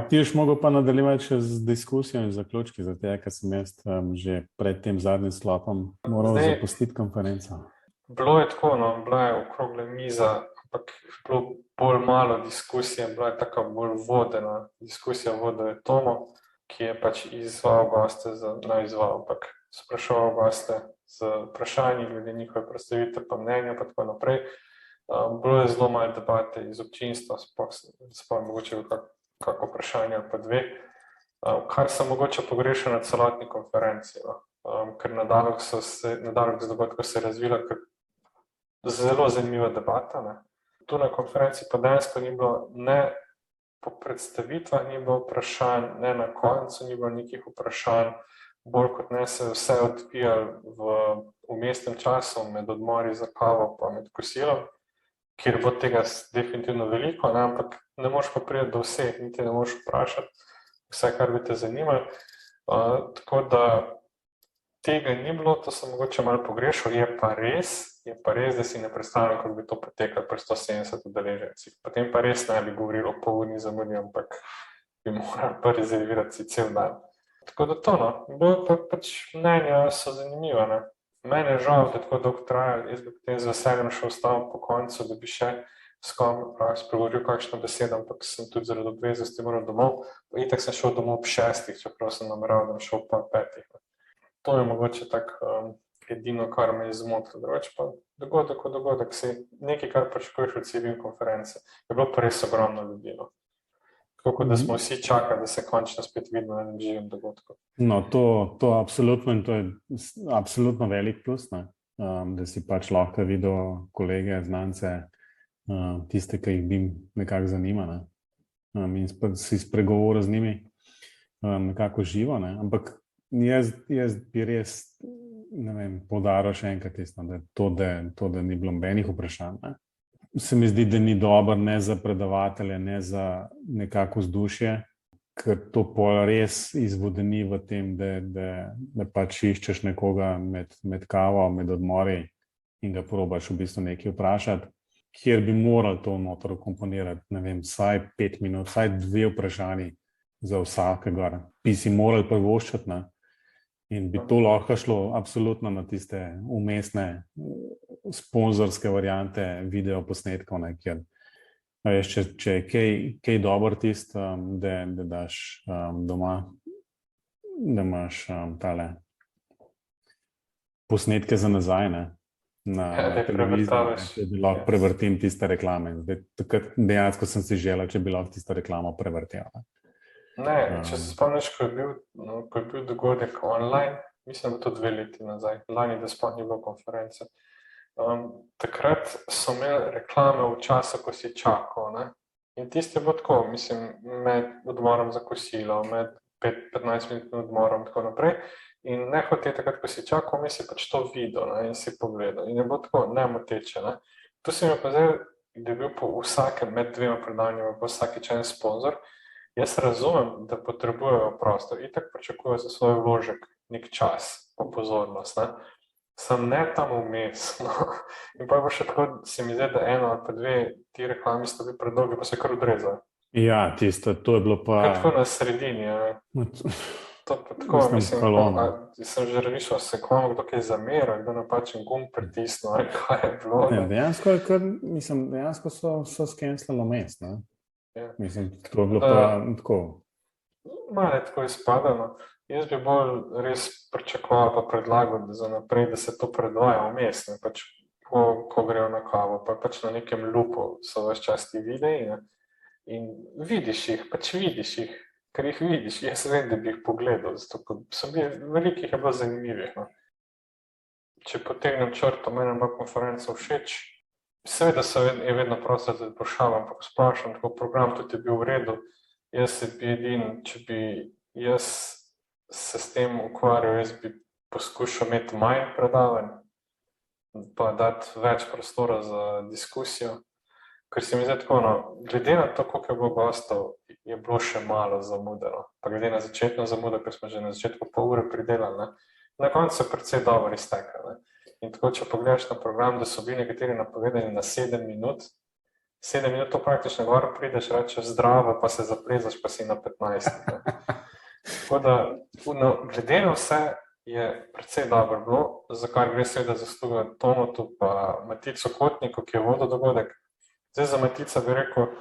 Ti boš mogel pa nadaljevati še z diskusijo in zaključki, zato ker sem jaz že pred tem zadnjim sklopom moral zapustiti konferenco. Bilo je tako, no, bila je okrogla miza, ampak bilo bolj malo diskusije, bila je taka bolj vodena diskusija, vodil je Tomo, ki je pač izval goste za izval, ampak spraševal goste z vprašanji glede njihove predstavitve, pa mnenja, pa tako naprej. Bilo je zelo malo debate iz občinstva, sploh mogoče kako vprašanje ali pa dve, kar sem mogoče pogrešal na celotni konferenci, no. Ker na dolgih dogodkov se je razvila zelo zanimiva debata, ne. Tu na konferenci pa dejansko ni bilo ne po predstavitvah, ni bilo vprašanj, ne na koncu ni bilo nekih vprašanj, bolj kot ne se vse odvijalo v vmesnem času med odmori za kavo pa med kosilom, kjer bo tega definitivno veliko, ne, ampak ne moreš pa priti do vseh, niti ne moreš vprašati vse, kar bi te zanimalo. Tako da tega ni bilo, to sem mogoče malo pogrešal, je pa res, da si ne predstavljam, kako bi to potekalo pri 170 udeležencih. Potem pa res ne bi govorili o polurni zamudi, ampak bi morali pa rezervirati si cel dan. Tako da to, no, pač mnenja so zanimiva, ne. Mene je žal, da tako dolgo trajalo, jaz bi potem z veseljem še ostal po koncu, da bi še s kom spregovoril kakšno besedo, ampak sem tudi zaradi obveznosti moral domov. Itak sem šel domov ob 6, čeprav sem nameraval, da bom šel ob 5. To je mogoče tako edino, kar me je zmotilo. Drugače pa dogodek si nekaj, kar pričakuješ od civilne konference. Je bilo pa res ogromno ljudi, no. Tako kot da smo vsi čakali, da se končno spet vidimo na enem živem dogodku. No, to absolutno in to je absolutno velik plus, ne? Da si pač lahko videl kolege, znance, tiste, ki jih bi nekako zanima, ne? In si spregovoril z njimi nekako živo, ne? Ampak jaz bi res, ne vem, poudaril še enkrat tisto, da to, da ni bilo nobenih vprašanj, ne? Se mi zdi, da ni dobro ne za predavatelje, ne za nekako vzdušje, ker to pol res izvodeni v tem, da pač iščeš nekoga med kavo, med odmori in ga probaš v bistvu nekaj vprašati, kjer bi morali to noter komponirati, ne vem, vsaj 5 minut, vsaj 2 vprašanji za vsakega, bi si morali privoščiti, ne? In bi to lahko šlo absolutno na tiste umestne sponzorske variante videoposnetkov, ne, kjer veš, če je kaj dobro tisto, da daš doma, da imaš tale posnetke za nazaj, ne, na televiziji, da lahko prevrtim tiste reklame. Takrat dejansko sem si želel, če bi lahko tisto reklamo prevrtel. Ne, če se spomniš, ko je bil dogodek online, mislim, da to 2 leti nazaj, lani, da sploh ni bilo konference. Takrat so imeli reklame v času, ko si čakal, ne? In tisti je bilo tako, mislim, med odmorom za kosilo, med 15-minutnim odmorom in tako naprej. In nehote takrat, ko si čakal, mi si pač to videl, ne? In si pogledal. In je bilo tako nemoteče, ne? Tu si mi pa zdaj, da je bil po vsakem, med 2 predavanjima, po vsaki čen sponzor. Jaz razumem, da potrebujejo prostor, itak pričakujejo za svoj vložek nek čas, pa pozornost, ne. Sem ne tam vmes, no. In pa še tako, se mi zdi, da 1 ali pa 2 ti reklami sta bili predolgi, pa se kar odrezali. Ja, tisto, to je bilo pa... Kar tako na sredini, ne. To pa tako, mislim, sem že razmišljal, se komu kdo kaj zameral, kdo napačen gumb pritisnil, ali kaj je bilo. Ne, dejansko so skenslalo mest, ne. Ja. Mislim, to je bilo pa tako. Malo je tako izpadalo. Jaz bi bolj res pričakoval pa predlagal, da za naprej, da se to predvaja vmes, ne, pač ko grejo na kavo, pa pač na nekem loopu so ves čas ti videi, ne, in vidiš jih, ker jih vidiš, jaz vem, da bi jih pogledal, zato ko veliko jih je bilo zanimivih, no. Če potegnem črto, meni je bila konferenca všeč. Seveda je vedno prostor za vprašanje, ampak splošno, tako program tudi je bil v redu. Jaz se bi če bi jaz se s tem ukvarjal, jaz bi poskušal imeti manj predavanj, pa dati več prostora za diskusijo, ker se mi zdi tako, no, glede na to, koliko je bilo gostov, je bilo še malo zamudeno. Pa glede na začetno zamudo, ker smo že na začetku pol ure pridelali, ne, na koncu se precej dobro iztekli, ne. In tako, če pogledaš na program, da so bili nekateri napovedani na 7 minut, 7 minut to praktično gor prideš, rečeš zdravo, pa se zaplezaš, pa si na 15. Ne. Tako da, no, glede na vse je precej dobro bilo, za kar gre seveda zasluga Tomotu pa Maticu Kotniku, ki je vodil dogodek. Zdaj za Matica bi rekel,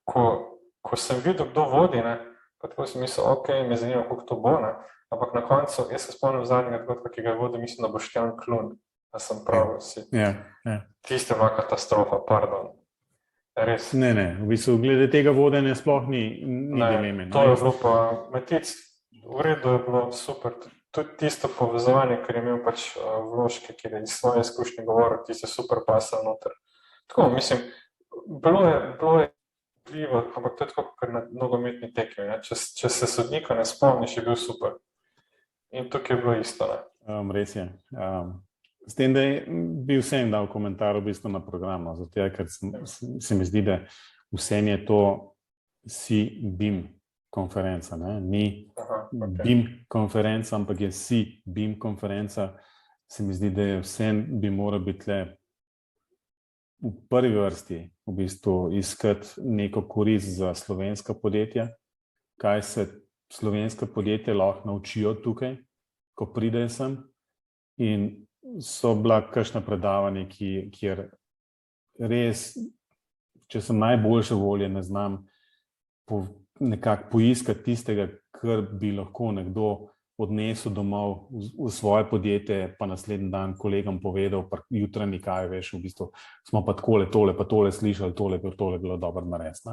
ko sem videl, kdo vodi, ne, pa tako sem mislil, ok, me zanima, koliko to bo, ne. ampak na koncu, jaz se spomnim zadnjega dogodka, ki ga je vodil, mislim, da Boštjan Klun, da sem prav vsi. Tiste bila katastrofa, pardon. Res. Ne, v bistvu glede tega vodenja sploh ni dileme. To je bilo pa Metic, v redu je bilo super. Tudi tisto povezovanje, ker je imel pač Vloške, ki je iz svoje izkušnje govoril, ti se super pasal noter. Tako, mislim, bilo je vplivo, ampak to je tako, kot na nogometni tekmi. Če se sodnika ne spomniš, je bil super. In tukaj je bilo isto. Res je. S tem, da je bil vsem dal komentar v bistvu na program, zato ker se mi zdi, da vsem je to CBIM konferenca, ne? Ni BIM konferenca, ampak je CBIM konferenca. Se mi zdi, da je vsem bi moral biti le v prvi vrsti v bistvu iskati neko korist za slovenska podjetja, kaj se slovenska podjetja lahko naučijo tukaj, ko pridejo sem, in so bila kakšna predavanja, kjer res, če sem najboljše volje, ne znam nekako poiskati tistega, kar bi lahko nekdo odnesel domov v svoje podjetje, pa naslednji dan kolegom povedal, pa jutranji kaj, veš, v bistvu smo pa tole slišali, tole bilo dobro narediti.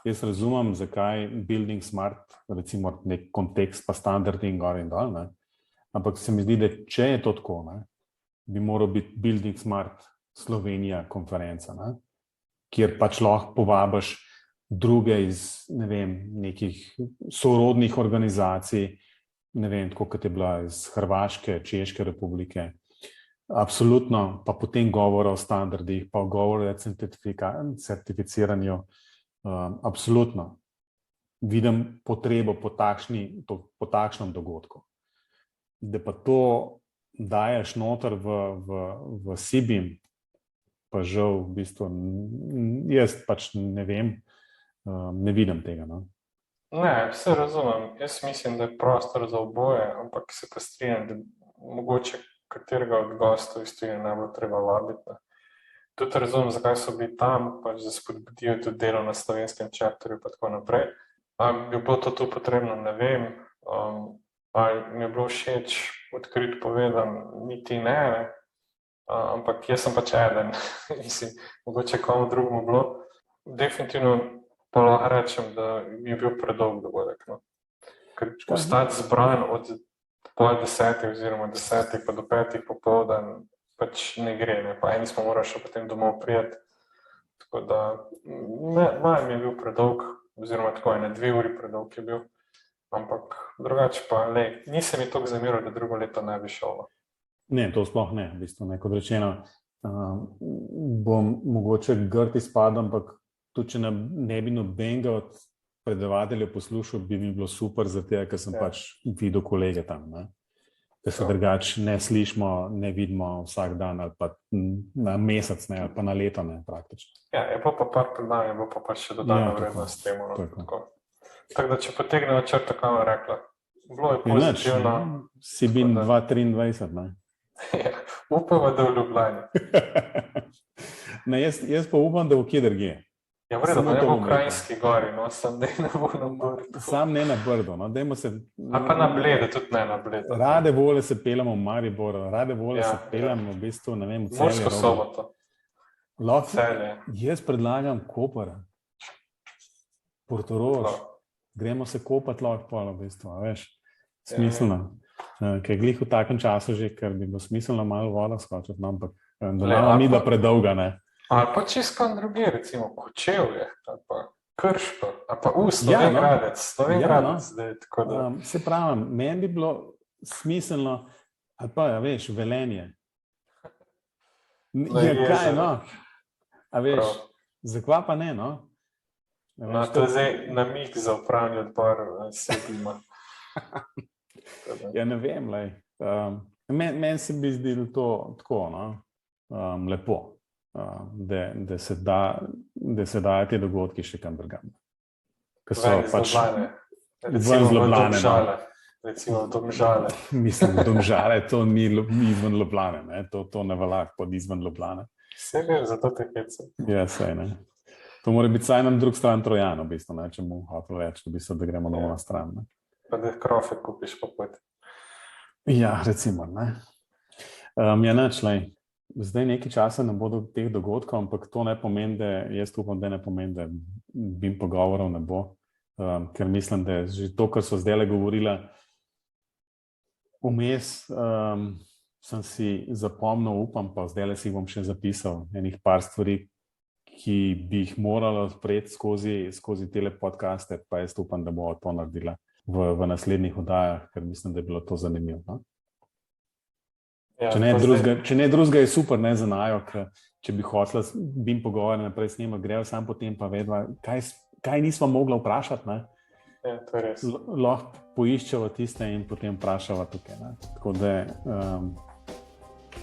Jaz razumem, zakaj Building Smart, recimo nek kontekst, pa standardi in gor in dol, ne? Ampak se mi zdi, da če je to tako, ne, bi moral biti Building Smart Slovenija konferenca, ne, kjer pač lahko povabiš druge iz, ne vem, nekih sorodnih organizacij, ne vem, tako kot je bila iz Hrvaške, Češke republike. Absolutno, pa potem govora o standardih, pa govora o certificiranju. Absolutno. Vidim potrebo po takšnem dogodku. Da pa to daješ noter v CBIM, pa žal v bistvu jaz pač ne vem, ne vidim tega. No? Ne, vse razumem. Jaz mislim, da je prostor za oboje, ampak se pa strinjam, da mogoče katerega od gostov iz tujine ne bo treba vabiti. Tudi razumem, zakaj so bili tam, pač da spodbudijo tudi delo na slovenskem chapterju pa tako naprej. Bi bilo to tu potrebno, ne vem. Mi je bilo všeč, odkrit povedan, niti ne, ampak jaz sem pač eden, mislim, mogoče komu drugemu bilo. Definitivno pa lahko rečem, da mi je bil predolg dogodek. No. Ker ostati zbran od 9:30 oziroma 10 pa do 5 popoldan pač ne gre, ne. Pa eni smo morali še potem domov prijeti. Tako da, manj mi je bil predolg, oziroma tako 2 uri predolg je bil. Ampak drugače pa, nisem mi toliko zamiral, da drugo leto ne bi šel. Ne, to sploh ne, v bistvu, kot rečeno, bom mogoče grd izpadel, ampak tudi, če ne bi nobenega od predavateljev poslušal, bi mi bilo super, zato ker sem pač videl kolege tam, ne? Da se drugače ne slišimo, ne vidimo vsak dan ali pa na mesec, ne, ali pa na leto, ne, praktično. Ja, je pa par predavanj, je pa pač še dodana vrednost temu. Tako da, če potegnemo črto, kaj vam rekla, bilo je pozitivno. Si bin 2023, ne? Ja, upamo, da v Ljubljani. Ne, jaz pa upam, da v kje drugje. Ja, vredo, da ne bo v Krajinski gori, no, sam ne bo na Brdu. Sam ne na Brdu, no, dajmo se... A pa na Blede, tudi ne na Blede. Rade volje se peljamo v Maribor, rade volje se peljamo v bistvu, ne vem, v Celje. Mursko Soboto. Celje. Jaz predlagam Koper, Portorož. Gremo se kopati lahko polo, v bistvu, veš, smiselno. Ker glih v takem času že, ker bi bilo smiselno malo voda skočiti, no, ampak da mi da predolga, ne. Ali pa čisto kam druge, recimo Kočevje, ali pa Krško, ali pa Slovengradec, zdaj, tako da. Se pravim, meni bi bilo smiselno, ali pa, veš, Velenje. Ja, kaj, no? A veš, zakva pa ne, no? No, to je zdaj namig za upravni odbor Sebima. Ja, ne vem, lej. Meni se bi zdelo to tako, no, lepo, da se dajo te dogodki še kam drugam. Ven iz Ljubljane. Recimo v Domžale. Recimo v Domžale. Mislim, Domžale, to ni izven Ljubljane, ne, to ne velja pod izven Ljubljane. Vse vem, zato te hecam. Ja, sej, ne. To mora biti saj na drug stran Trojan, v bistvu, ne, če mu hotel reči, v bistvu, da gremo novo na stran. Ne. pa da krofe kupiš po poti. Ja, recimo, ne. Ja, nič, zdaj nekaj časa ne bodo teh dogodkov, ampak to ne pomeni, jaz upam, da ne pomeni, da BIM pogovorov ne bo, ker mislim, da je že to, kar so zdaj govorila, vmes sem si zapomnil, upam, pa zdaj si bom še zapisal enih par stvari, ki bi jih morala sprejeti skozi tele podcaste, pa jaz upam, da bo to naredila v naslednjih oddajah, ker mislim, da je bilo to zanimivo. No? Ja, če ne drugega, je super, ne za najo, če bi hotela BIM pogovor naprej s njima, grejo sam potem pa vedva, kaj nismo mogla vprašati. Ne? Ja, to je res. Lahko poiščeva tiste in potem vprašava tukaj. Ne? Tako da...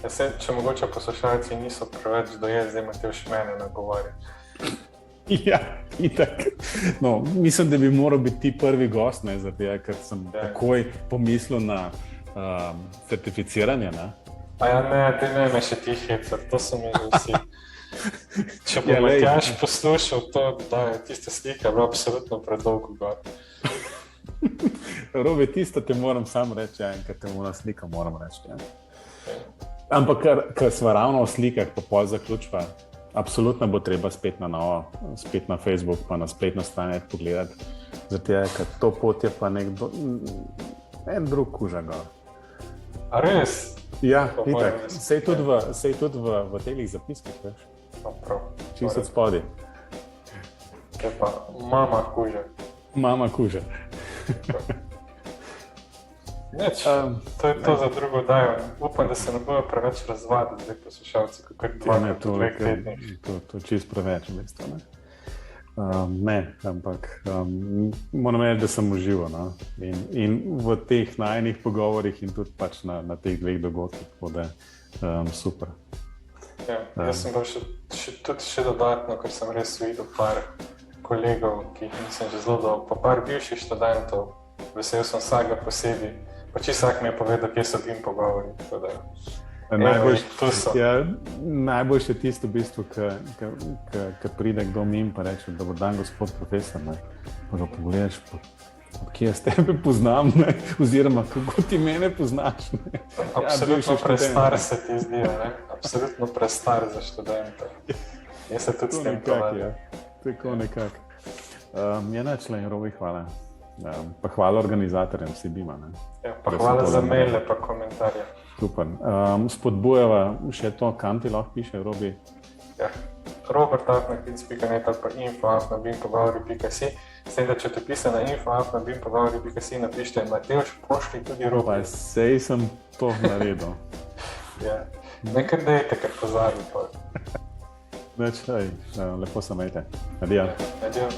Če mogoče poslušalci niso preveč dojeli, zdaj Matevž mene nagovori. Ja, itak. No, mislim, da bi moral biti ti prvi gost, ne, zato, ker sem takoj pomislil na certificiranje. Ne? A ja, ne me še ti hecar, to so mi že vsi. Če bo Matjaž poslušal to, da je tiste slike, je bilo absolutno predolgo gor. Robi, tisto te moram sam reči, ker te moram slika, moram reči. Ja. Ampak, ker smo ravno v slikah, pa pol zaključva, absolutno bo treba spet na novo, spet na Facebook, pa na spletno stran pogledati. Zato, ker to pot je pa en drug kuža gor. A res? Ja, itak. Sej tudi v telih zapiskih, veš? Čisto od spodaj. To je pa mama kuža. Mama kuža. Neč, to je to za drugo oddajo. Upam, da se ne bojo preveč razvadili zdaj poslušalci, kakor dveh tednih. To je čisto preveč, mislim. Ne, ampak moram reči, da sem užival. No? In v teh najnih pogovorih in tudi pač na teh dveh dogodkih, tako da super. Ja, jaz sem bil še dodatno, ker sem res videl par kolegov, ki jih nisem že zelo dolgo, pa par bivših študentov. Vesel sem vsakega posebej. Pa čisto vsak mi je povedal, kje so BIM pogovori. Najboljše je tisto, v bistvu, ki pride kdo mimo pa reče, da bo dan gospod profesor. Pa ga pogledaš, kje jaz tebe poznam, ne? Oziroma kako ti mene poznaš. Ne? Absolutno prestar se ti zdi, ne? Absolutno prestar za študenta. Jaz se tudi s tem povedal. Tako nekako. Člen Robi, hvala. Pa hvala organizatorjem vsi BIM-a. Ja, pa hvala za maile pa komentarje. Super. Spodbujava še to, kam ti lahko piše, Robi? Ja, robert@bim.net ali pa info@bimpogovori.si. S tem, da če te pisa na info@bimpogovori.si napište Matevž, pošli tudi Robi. Pa sej sem to naredil. Ja, nekaj dejte, ker pozabi. Lepo se imejte. Adijo. Adijo.